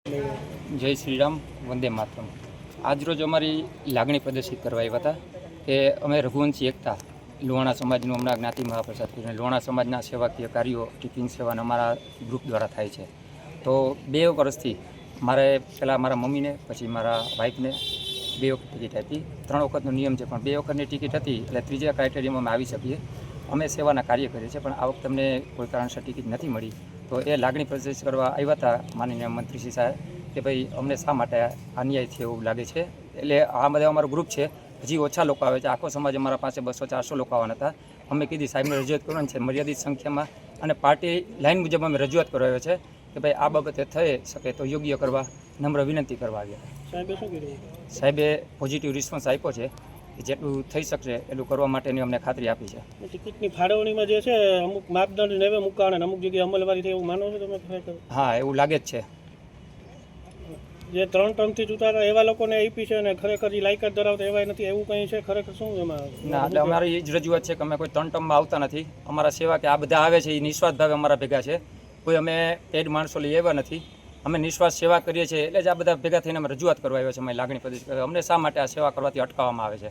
જય શ્રી રામ, વંદે માતરમ। આજરોજ અમારી લાગણી પ્રદર્શિત કરવા આવ્યા હતા કે અમે રઘુવંશી એકતા લોહાણા સમાજનું હમણાં જ્ઞાતિ મહાપ્રસાદ કરીને લોહાણા સમાજના સેવાકીય કાર્યો ટિફિન સેવાના અમારા ગ્રુપ દ્વારા થાય છે। તો 2 વર્ષથી મારે પહેલાં મારા મમ્મીને પછી મારા વાઈફને 2 વખત ટિકિટ આપી। 3 વખતનો નિયમ છે, પણ 2 વખતની ટિકિટ હતી એટલે ત્રીજા ક્રાઇટેરિયામાં અમે આવી શકીએ। અમે સેવાના કાર્ય કરીએ છીએ, પણ આ વખતે અમને કોઈ કારણસર ટિકિટ નથી મળી। તો એ લાગણી પ્રદર્શિત કરવા આવ્યા હતા માનનીય મંત્રીશ્રી સાહેબ કે ભાઈ અમને શા માટે અન્યાય છે એવું લાગે છે। એટલે આ બધા અમારું ગ્રુપ છે, હજી ઓછા લોકો આવે છે, આખો સમાજ અમારા પાસે 200-400 લોકો આવવાના હતા। અમે કીધી સાહેબને રજૂઆત કરવાની છે મર્યાદિત સંખ્યામાં, અને પાર્ટી લાઈન મુજબ અમે રજૂઆત કરવા આવ્યા છે કે ભાઈ આ બાબતે થઈ શકે તો યોગ્ય કરવા નમ્ર વિનંતી કરવા આવ્યા। સાહેબે શું કીધું? સાહેબે પોઝિટિવ રિસ્પોન્સ આપ્યો છે કે જેટલું થઈ શકશે એટલું કરવા માટેની અમને ખાતરી આપી છે। ટિકિટની ફાળવણીમાં જે છે અમુક માપદંડ નેવે મૂકવાના અને અમુક જગ્યાએ અમલવારી થાય એવું માનો છો તમે ખરેખર? હા, એવું લાગે જ છે। જે 3 ટર્મથી ચૂંટાતા એવા લોકોને આપી છે અને ખરેખર જે લાયકાત ધરાવતા એવા નથી, એવું કંઈ છે ખરેખર? શું એમાં? ના, એટલે અમારી એ જ રજૂઆત છે કે અમે કોઈ 3 ટર્મમાં આવતા નથી। અમારા સેવા કે આ બધા આવે છે એ નિસ્વાર્થ ભાવે અમારા ભેગા છે, કોઈ અમે પેડ માણસો લઈ આવ્યા નથી। અમે નિસ્વાર્થ સેવા કરીએ છીએ એટલે જ આ બધા ભેગા થઈને અમે રજૂઆત કરવા આવ્યા છે। અમે લાગણી પ્રદર્શિત અમને શા માટે આ સેવા કરવાથી અટકાવવામાં આવે છે।